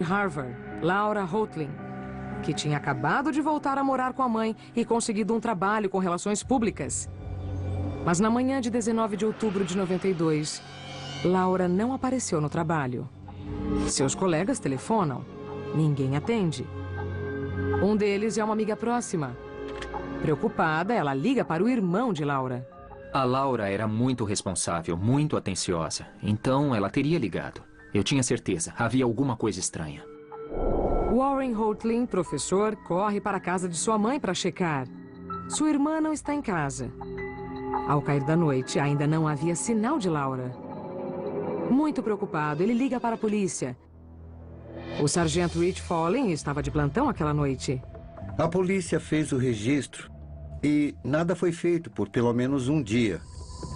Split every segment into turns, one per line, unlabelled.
Harvard, Laura Houghteling, que tinha acabado de voltar a morar com a mãe e conseguido um trabalho com relações públicas. Mas na manhã de 19 de outubro de 92, Laura não apareceu no trabalho. Seus colegas telefonam. Ninguém atende. Um deles é uma amiga próxima. Preocupada, ela liga para o irmão de Laura.
A Laura era muito responsável, muito atenciosa. Então ela teria ligado. Eu tinha certeza, havia alguma coisa estranha.
Warren Houghteling, professor, corre para a casa de sua mãe para checar. Sua irmã não está em casa. Ao cair da noite, ainda não havia sinal de Laura. Muito preocupado, ele liga para a polícia. O sargento Rich Follen estava de plantão aquela noite.
A polícia fez o registro e nada foi feito por pelo menos um dia.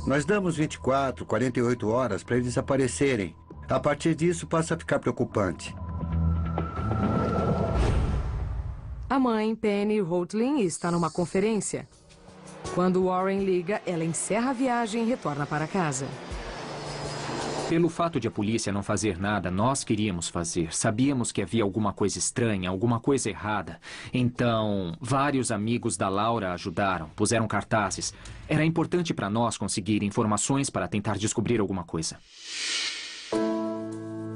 Nós damos 24, 48 horas para eles aparecerem. A partir disso, passa a ficar preocupante.
A mãe, Penny Houghteling, está numa conferência. Quando Warren liga, ela encerra a viagem e retorna para casa.
Pelo fato de a polícia não fazer nada, nós queríamos fazer. Sabíamos que havia alguma coisa estranha, alguma coisa errada. Então, vários amigos da Laura ajudaram, puseram cartazes. Era importante para nós conseguir informações para tentar descobrir alguma coisa.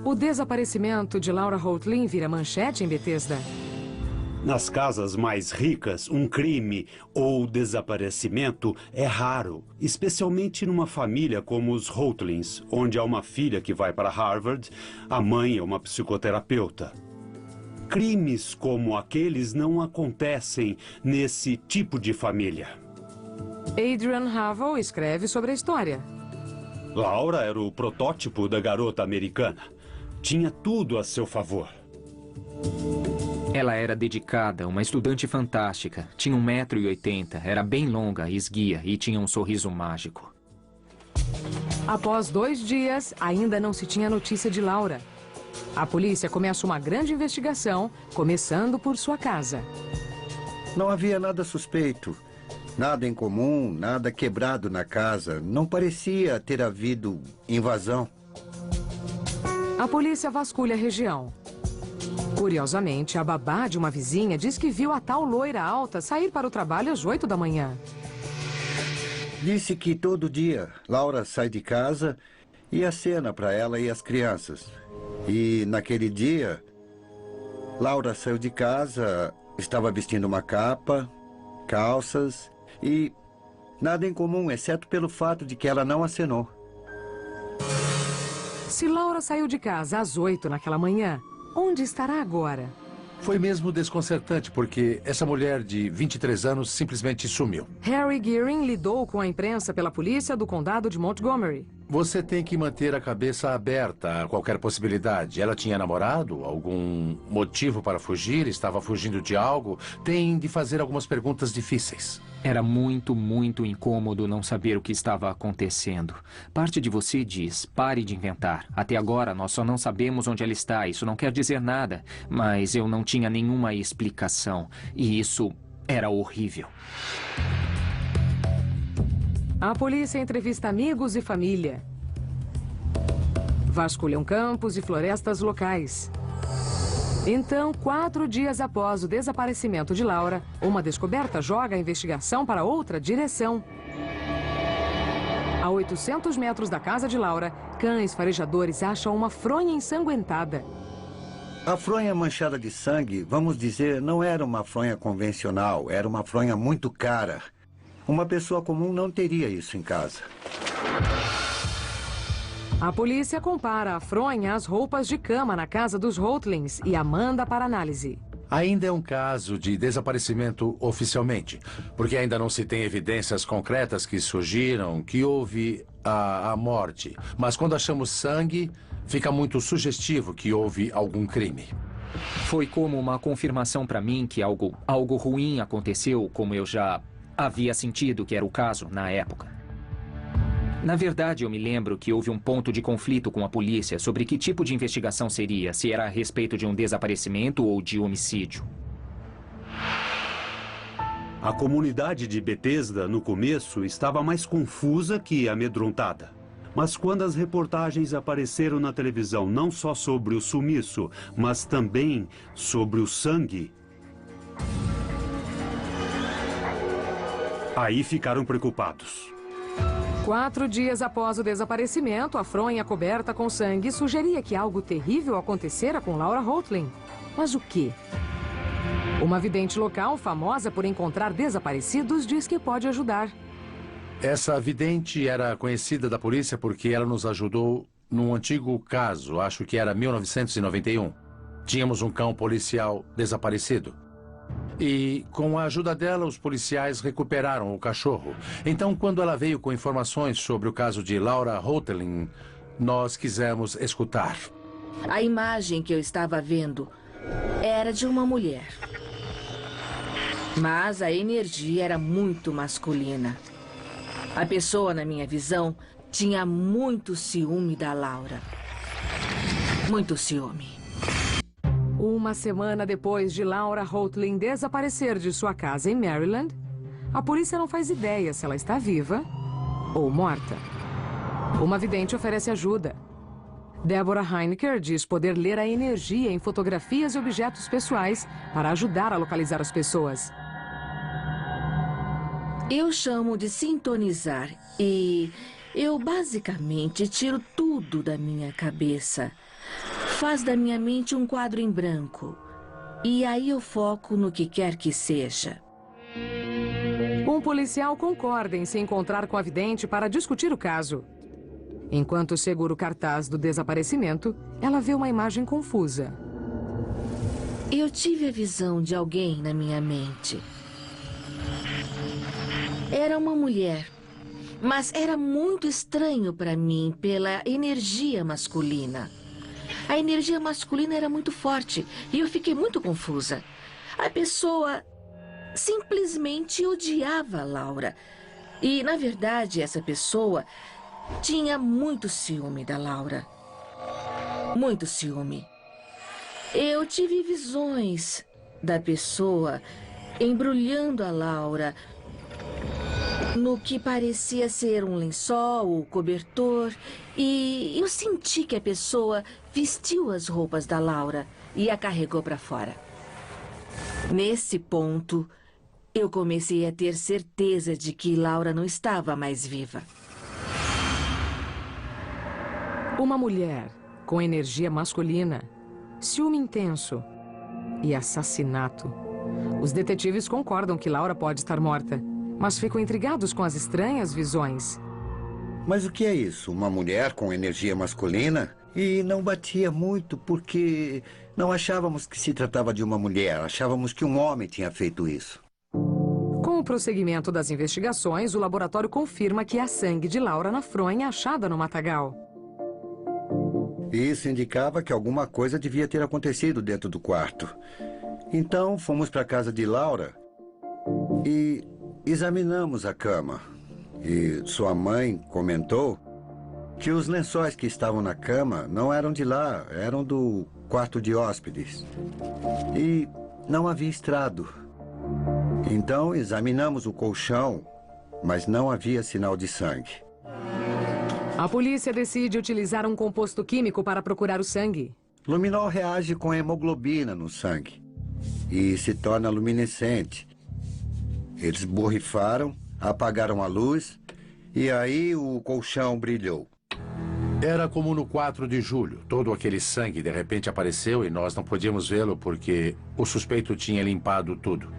O desaparecimento de Laura Houghteling vira manchete em Bethesda.
Nas casas mais ricas, um crime ou desaparecimento é raro, especialmente numa família como os Houghtings, onde há uma filha que vai para Harvard, a mãe é uma psicoterapeuta. Crimes como aqueles não acontecem nesse tipo de família.
Adrian Havel escreve sobre a história.
Laura era o protótipo da garota americana. Tinha tudo a seu favor.
Ela era dedicada, uma estudante fantástica. Tinha 1,80 m, era bem longa, esguia e tinha um sorriso mágico.
Após 2 dias, ainda não se tinha notícia de Laura. A polícia começa uma grande investigação, começando por sua casa.
Não havia nada suspeito, nada incomum, nada quebrado na casa. Não parecia ter havido invasão.
A polícia vasculha a região. Curiosamente, a babá de uma vizinha diz que viu a tal loira alta sair para o trabalho às 8 da manhã.
Disse que todo dia Laura sai de casa e acena para ela e as crianças. E naquele dia, Laura saiu de casa, estava vestindo uma capa, calças e nada em comum, exceto pelo fato de que ela não acenou.
Se Laura saiu de casa às 8 naquela manhã, onde estará agora?
Foi mesmo desconcertante, porque essa mulher de 23 anos simplesmente sumiu.
Harry Gearing lidou com a imprensa pela polícia do condado de Montgomery.
Você tem que manter a cabeça aberta a qualquer possibilidade. Ela tinha namorado? Algum motivo para fugir? Estava fugindo de algo? Tem de fazer algumas perguntas difíceis.
Era muito, muito incômodo não saber o que estava acontecendo. Parte de você diz, pare de inventar. Até agora nós só não sabemos onde ela está. Isso não quer dizer nada. Mas eu não tinha nenhuma explicação. E isso era horrível.
A polícia entrevista amigos e família. Vasculham campos e florestas locais. Então, 4 dias após o desaparecimento de Laura, uma descoberta joga a investigação para outra direção. A 800 metros da casa de Laura, cães farejadores acham uma fronha ensanguentada.
A fronha manchada de sangue, vamos dizer, não era uma fronha convencional, era uma fronha muito cara. Uma pessoa comum não teria isso em casa.
A polícia compara a fronha às roupas de cama na casa dos Houghtings e a manda para análise.
Ainda é um caso de desaparecimento oficialmente, porque ainda não se tem evidências concretas que sugiram que houve a morte. Mas quando achamos sangue, fica muito sugestivo que houve algum crime.
Foi como uma confirmação para mim que algo ruim aconteceu, como eu já havia sentido que era o caso na época. Na verdade, eu me lembro que houve um ponto de conflito com a polícia sobre que tipo de investigação seria, se era a respeito de um desaparecimento ou de homicídio.
A comunidade de Bethesda, no começo, estava mais confusa que amedrontada. Mas quando as reportagens apareceram na televisão, não só sobre o sumiço, mas também sobre o sangue, aí ficaram preocupados.
4 dias após o desaparecimento, a fronha coberta com sangue sugeria que algo terrível acontecera com Laura Houghteling. Mas o quê? Uma vidente local, famosa por encontrar desaparecidos, diz que pode ajudar.
Essa vidente era conhecida da polícia porque ela nos ajudou num antigo caso, acho que era 1991. Tínhamos um cão policial desaparecido. E, com a ajuda dela, os policiais recuperaram o cachorro. Então, quando ela veio com informações sobre o caso de Laura Houghteling, nós quisemos escutar.
A imagem que eu estava vendo era de uma mulher. Mas a energia era muito masculina. A pessoa, na minha visão, tinha muito ciúme da Laura. Muito ciúme.
Uma semana depois de Laura Houghteling desaparecer de sua casa em Maryland, a polícia não faz ideia se ela está viva ou morta. Uma vidente oferece ajuda. Deborah Heinecker diz poder ler a energia em fotografias e objetos pessoais para ajudar a localizar as pessoas.
Eu chamo de sintonizar e eu basicamente tiro tudo da minha cabeça. Faz da minha mente um quadro em branco. E aí eu foco no que quer que seja.
Um policial concorda em se encontrar com a vidente para discutir o caso. Enquanto segura o cartaz do desaparecimento, ela vê uma imagem confusa.
Eu tive a visão de alguém na minha mente. Era uma mulher, mas era muito estranho para mim pela energia masculina. A energia masculina era muito forte e eu fiquei muito confusa. A pessoa simplesmente odiava a Laura. E, na verdade, essa pessoa tinha muito ciúme da Laura. Muito ciúme. Eu tive visões da pessoa embrulhando a Laura no que parecia ser um lençol ou cobertor, e eu senti que a pessoa vestiu as roupas da Laura e a carregou para fora. Nesse ponto, eu comecei a ter certeza de que Laura não estava mais viva.
Uma mulher com energia masculina, ciúme intenso e assassinato. Os detetives concordam que Laura pode estar morta, mas ficam intrigados com as estranhas visões.
Mas o que é isso? Uma mulher com energia masculina? E não batia muito porque não achávamos que se tratava de uma mulher. Achávamos que um homem tinha feito isso.
Com o prosseguimento das investigações, o laboratório confirma que há sangue de Laura na fronha achada no matagal.
Isso indicava que alguma coisa devia ter acontecido dentro do quarto. Então, fomos para a casa de Laura e examinamos a cama. E sua mãe comentou que os lençóis que estavam na cama não eram de lá, eram do quarto de hóspedes. E não havia estrado. Então, examinamos o colchão, mas não havia sinal de sangue.
A polícia decide utilizar um composto químico para procurar o sangue.
Luminol reage com a hemoglobina no sangue e se torna luminescente. Eles borrifaram, apagaram a luz e aí o colchão brilhou.
Era como no 4 de julho. Todo aquele sangue de repente apareceu e nós não podíamos vê-lo porque o suspeito tinha limpado tudo.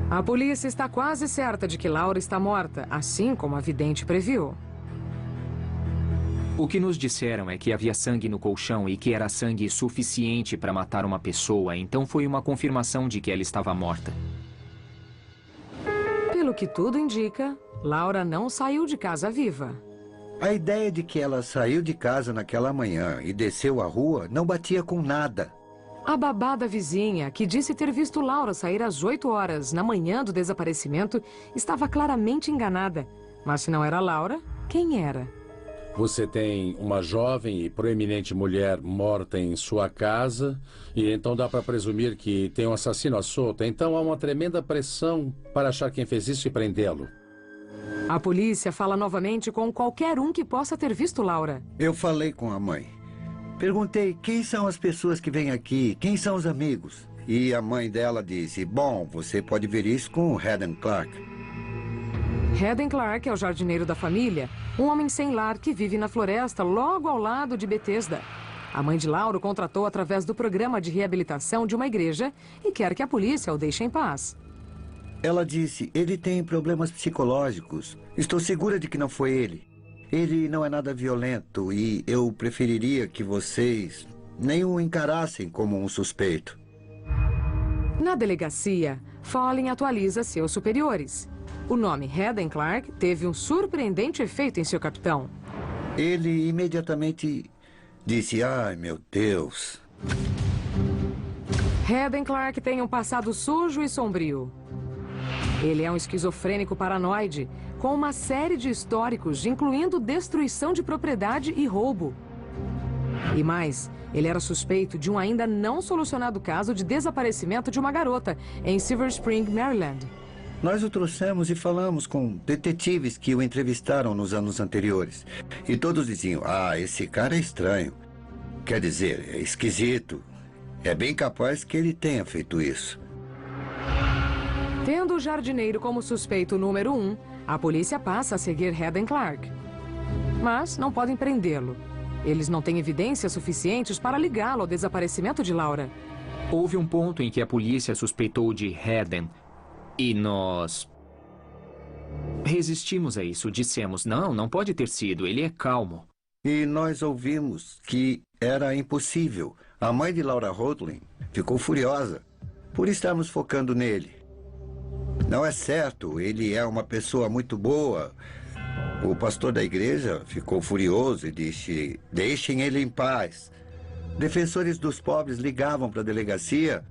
A polícia está quase certa de que Laura está morta, assim como a vidente previu.
O que nos disseram é que havia sangue no colchão e que era sangue suficiente para matar uma pessoa, então foi uma confirmação de que ela estava morta.
Pelo que tudo indica, Laura não saiu de casa viva.
A ideia de que ela saiu de casa naquela manhã e desceu a rua não batia com nada.
A babá da vizinha, que disse ter visto Laura sair às 8 horas na manhã do desaparecimento, estava claramente enganada. Mas se não era Laura, quem era?
Você tem uma jovem e proeminente mulher morta em sua casa e então dá para presumir que tem um assassino à solta. Então há uma tremenda pressão para achar quem fez isso e prendê-lo.
A polícia fala novamente com qualquer um que possa ter visto Laura.
Eu falei com a mãe. Perguntei quem são as pessoas que vêm aqui, quem são os amigos. E a mãe dela disse, bom, você pode ver isso com o Haden Clark.
Haden Clark é o jardineiro da família, um homem sem lar que vive na floresta logo ao lado de Bethesda. A mãe de Laura o contratou através do programa de reabilitação de uma igreja e quer que a polícia o deixe em paz.
Ela disse, ele tem problemas psicológicos. Estou segura de que não foi ele. Ele não é nada violento e eu preferiria que vocês nem o encarassem como um suspeito.
Na delegacia, Follen atualiza seus superiores. O nome Haden Clark teve um surpreendente efeito em seu capitão.
Ele imediatamente disse, ai meu Deus.
Haden Clark tem um passado sujo e sombrio. Ele é um esquizofrênico paranoide, com uma série de históricos, incluindo destruição de propriedade e roubo. E mais, ele era suspeito de um ainda não solucionado caso de desaparecimento de uma garota em Silver Spring, Maryland.
Nós o trouxemos e falamos com detetives que o entrevistaram nos anos anteriores. E todos diziam, ah, esse cara é estranho. Quer dizer, é esquisito. É bem capaz que ele tenha feito isso.
Tendo o jardineiro como suspeito número 1, a polícia passa a seguir Haden Clark. Mas não podem prendê-lo. Eles não têm evidências suficientes para ligá-lo ao desaparecimento de Laura.
Houve um ponto em que a polícia suspeitou de Haden e nós resistimos a isso. Dissemos, não pode ter sido, ele é calmo.
E nós ouvimos que era impossível. A mãe de Laura Houghteling ficou furiosa por estarmos focando nele. Não é certo, ele é uma pessoa muito boa. O pastor da igreja ficou furioso e disse, deixem ele em paz. Defensores dos pobres ligavam para a delegacia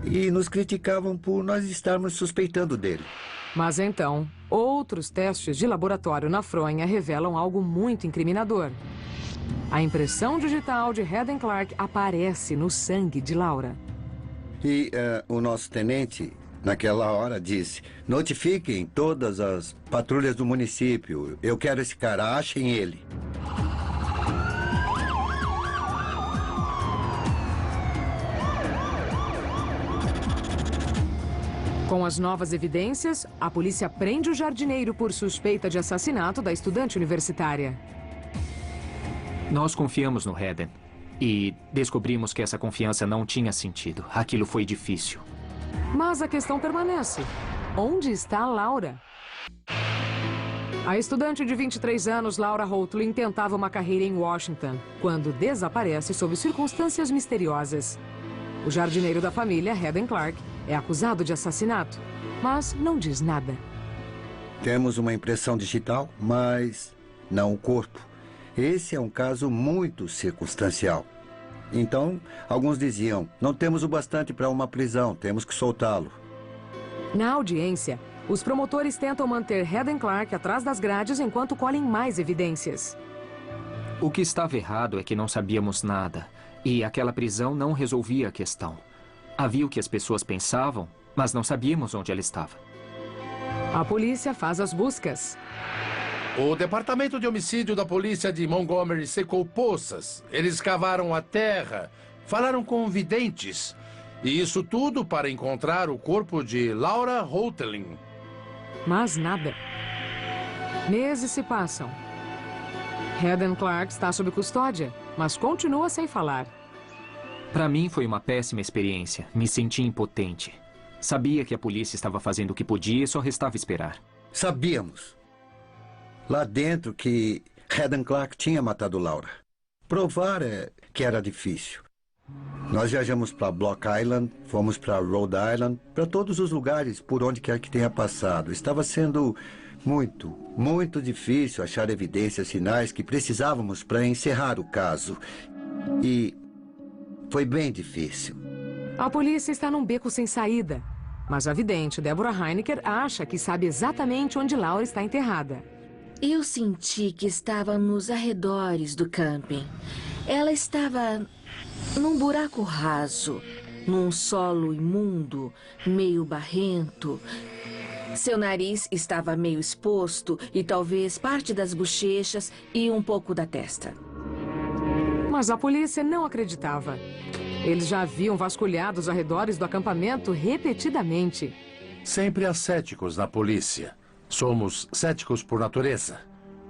e nos criticavam por nós estarmos suspeitando dele.
Mas então, outros testes de laboratório na fronha revelam algo muito incriminador. A impressão digital de Haden Clark aparece no sangue de Laura.
E o nosso tenente, naquela hora, disse, notifiquem todas as patrulhas do município. Eu quero esse cara, achem ele.
Com as novas evidências, a polícia prende o jardineiro por suspeita de assassinato da estudante universitária.
Nós confiamos no Haden e descobrimos que essa confiança não tinha sentido. Aquilo foi difícil.
Mas a questão permanece. Onde está Laura? A estudante de 23 anos, Laura Houghteling, tentava uma carreira em Washington, quando desaparece sob circunstâncias misteriosas. O jardineiro da família, Haden Clark, é acusado de assassinato, mas não diz nada.
Temos uma impressão digital, mas não o corpo. Esse é um caso muito circunstancial. Então, alguns diziam, não temos o bastante para uma prisão, temos que soltá-lo.
Na audiência, os promotores tentam manter Haden Clark atrás das grades enquanto colhem mais evidências.
O que estava errado é que não sabíamos nada, e aquela prisão não resolvia a questão. Havia o que as pessoas pensavam, mas não sabíamos onde ela estava.
A polícia faz as buscas.
O departamento de homicídio da polícia de Montgomery secou poças. Eles cavaram a terra, falaram com videntes. E isso tudo para encontrar o corpo de Laura Houghteling.
Mas nada. Meses se passam. Haden Clark está sob custódia, mas continua sem falar.
Para mim foi uma péssima experiência. Me senti impotente. Sabia que a polícia estava fazendo o que podia e só restava esperar.
Sabíamos. Lá dentro que Haden Clark tinha matado Laura. Provar que era difícil. Nós viajamos para Block Island, fomos para Rhode Island, para todos os lugares por onde quer que tenha passado. Estava sendo muito difícil achar evidências, sinais que precisávamos para encerrar o caso. E foi bem difícil.
A polícia está num beco sem saída. Mas a vidente, Deborah Heinecker, acha que sabe exatamente onde Laura está enterrada.
Eu senti que estava nos arredores do camping. Ela estava num buraco raso, num solo imundo, meio barrento. Seu nariz estava meio exposto e talvez parte das bochechas e um pouco da testa.
Mas a polícia não acreditava. Eles já haviam vasculhado os arredores do acampamento repetidamente.
Sempre há céticos na polícia. Somos céticos por natureza.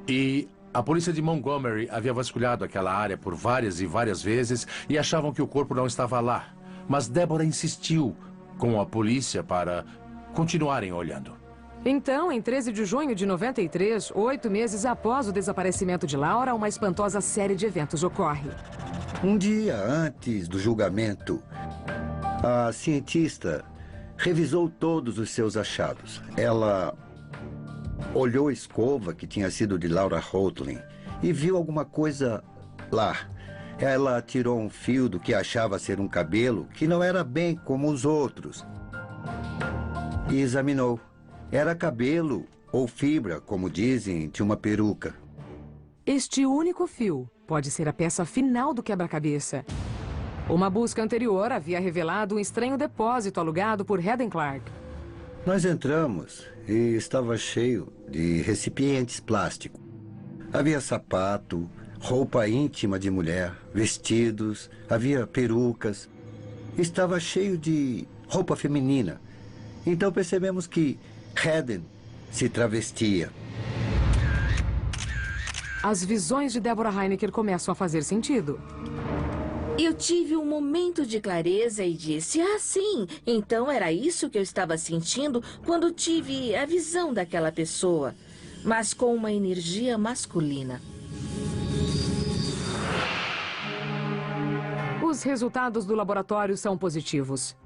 E a polícia de Montgomery havia vasculhado aquela área por várias e várias vezes e achavam que o corpo não estava lá. Mas Deborah insistiu com a polícia para continuarem olhando.
Então, em 13 de junho de 93, 8 meses após o desaparecimento de Laura, uma espantosa série de eventos ocorre.
Um dia antes do julgamento, a cientista revisou todos os seus achados. Ela olhou a escova que tinha sido de Laura Houghteling e viu alguma coisa lá. Ela tirou um fio do que achava ser um cabelo que não era bem como os outros e examinou. Era cabelo ou fibra, como dizem, de uma peruca.
Este único fio pode ser a peça final do quebra-cabeça. Uma busca anterior havia revelado um estranho depósito alugado por Heather Clark.
Nós entramos e estava cheio de recipientes plásticos. Havia sapato, roupa íntima de mulher, vestidos, havia perucas. Estava cheio de roupa feminina. Então percebemos que Heather se travestia.
As visões de Deborah Heinecker começam a fazer sentido.
Eu tive um momento de clareza e disse, ah, sim, então era isso que eu estava sentindo quando tive a visão daquela pessoa, mas com uma energia masculina.
Os resultados do laboratório são positivos.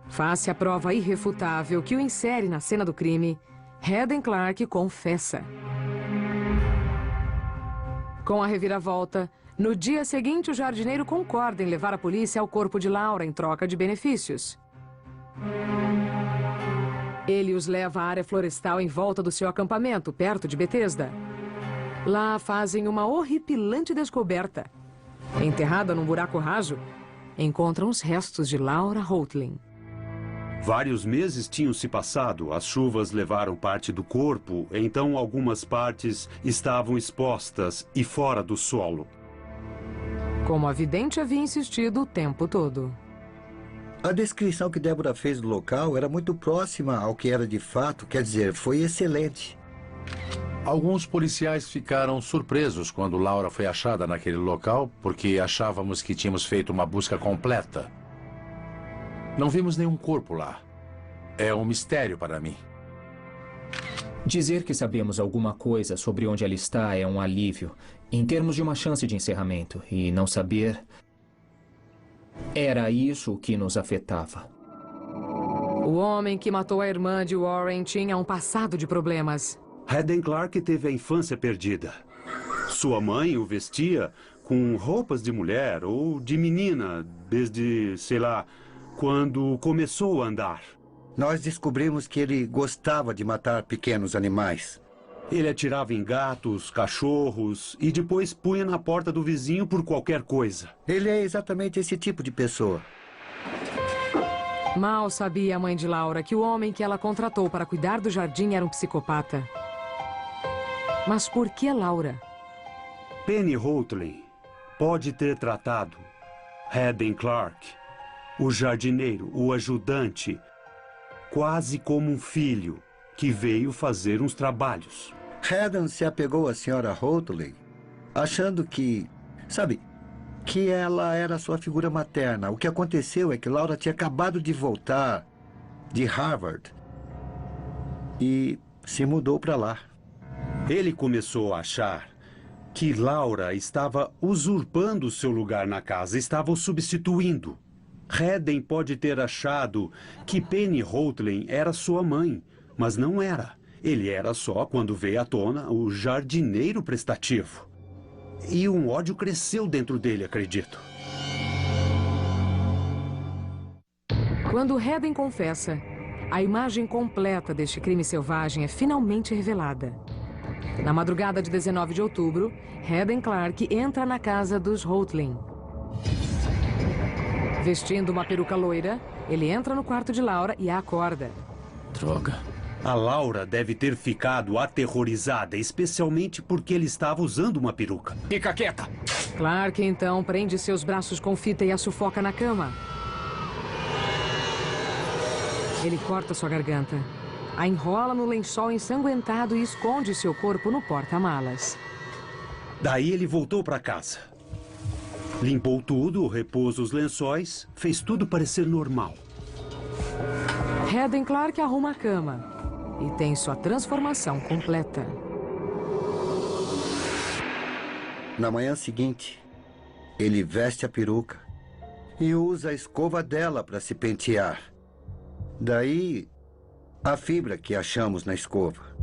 Face à prova irrefutável que o insere na cena do crime, Heather Clark confessa. Com a reviravolta, no dia seguinte o jardineiro concorda em levar a polícia ao corpo de Laura em troca de benefícios. Ele os leva à área florestal em volta do seu acampamento, perto de Bethesda. Lá fazem uma horripilante descoberta. Enterrada num buraco raso, encontram os restos de Laura Houghteling.
Vários meses tinham se passado, as chuvas levaram parte do corpo, então algumas partes estavam expostas e fora do solo.
Como a vidente havia insistido o tempo todo.
A descrição que Deborah fez do local era muito próxima ao que era de fato, quer dizer, foi excelente.
Alguns policiais ficaram surpresos quando Laura foi achada naquele local, porque achávamos que tínhamos feito uma busca completa. Não vimos nenhum corpo lá. É um mistério para mim.
Dizer que sabemos alguma coisa sobre onde ela está é um alívio, em termos de uma chance de encerramento, e não saber... Era isso o que nos afetava.
O homem que matou a irmã de Warren tinha um passado de problemas.
Heather Clark teve a infância perdida. Sua mãe o vestia com roupas de mulher ou de menina, desde, sei lá, quando começou a andar.
Nós descobrimos que ele gostava de matar pequenos animais.
Ele atirava em gatos, cachorros e depois punha na porta do vizinho por qualquer coisa.
Ele é exatamente esse tipo de pessoa.
Mal sabia a mãe de Laura que o homem que ela contratou para cuidar do jardim era um psicopata. Mas por que Laura?
Penny Houghteling pode ter tratado Heather Clark, o jardineiro, o ajudante, quase como um filho que veio fazer uns trabalhos.
Heather se apegou à senhora Houghteling, achando que, sabe, que ela era sua figura materna. O que aconteceu é que Laura tinha acabado de voltar de Harvard e se mudou para lá.
Ele começou a achar que Laura estava usurpando seu lugar na casa, estava o substituindo. Heather pode ter achado que Penny Houghteling era sua mãe, mas não era. Ele era só, quando veio à tona, o jardineiro prestativo. E um ódio cresceu dentro dele, acredito.
Quando Heather confessa, a imagem completa deste crime selvagem é finalmente revelada. Na madrugada de 19 de outubro, Heather Clark entra na casa dos Houghteling. Vestindo uma peruca loira, ele entra no quarto de Laura e a acorda.
Droga.
A Laura deve ter ficado aterrorizada, especialmente porque ele estava usando uma peruca.
Fica quieta!
Clark então prende seus braços com fita e a sufoca na cama. Ele corta sua garganta, a enrola no lençol ensanguentado e esconde seu corpo no porta-malas.
Daí ele voltou para casa. Limpou tudo, repôs os lençóis, fez tudo parecer normal.
Heather Clark arruma a cama e tem sua transformação completa.
Na manhã seguinte, ele veste a peruca e usa a escova dela para se pentear. Daí, a fibra que achamos na escova.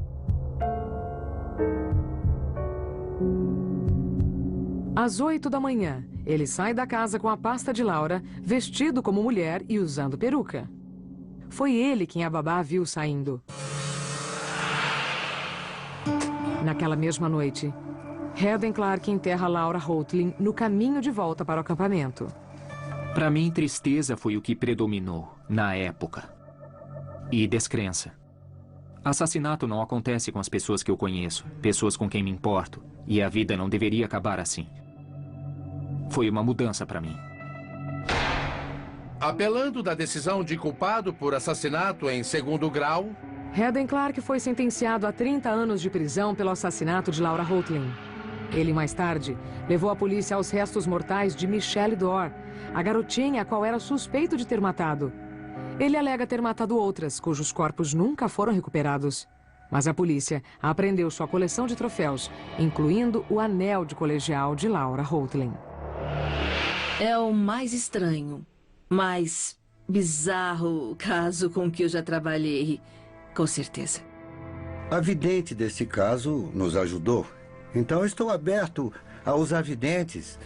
Às 8 da manhã, ele sai da casa com a pasta de Laura, vestido como mulher e usando peruca. Foi ele quem a babá viu saindo. Naquela mesma noite, Heather Clark enterra Laura Houghteling no caminho de volta para o acampamento.
Para mim, tristeza foi o que predominou na época. E descrença. Assassinato não acontece com as pessoas que eu conheço, pessoas com quem me importo, e a vida não deveria acabar assim. Foi uma mudança para mim.
Apelando da decisão de culpado por assassinato em segundo grau...
Heather Clark foi sentenciado a 30 anos de prisão pelo assassinato de Laura Houghteling. Ele, mais tarde, levou a polícia aos restos mortais de Michelle Dorr, a garotinha a qual era suspeito de ter matado. Ele alega ter matado outras, cujos corpos nunca foram recuperados. Mas a polícia apreendeu sua coleção de troféus, incluindo o anel de colegial de Laura Houghteling.
É o mais estranho, mais bizarro caso com que eu já trabalhei, com certeza.
A vidente desse caso nos ajudou. Então estou aberto a usar videntes.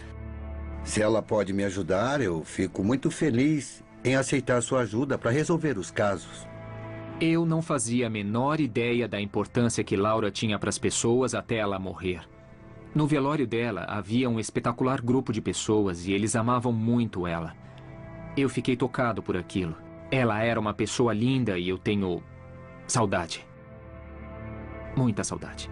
Se ela pode me ajudar, eu fico muito feliz em aceitar sua ajuda para resolver os casos.
Eu não fazia a menor ideia da importância que Laura tinha para as pessoas até ela morrer. No velório dela, havia um espetacular grupo de pessoas e eles amavam muito ela. Eu fiquei tocado por aquilo. Ela era uma pessoa linda e eu tenho saudade. Muita saudade.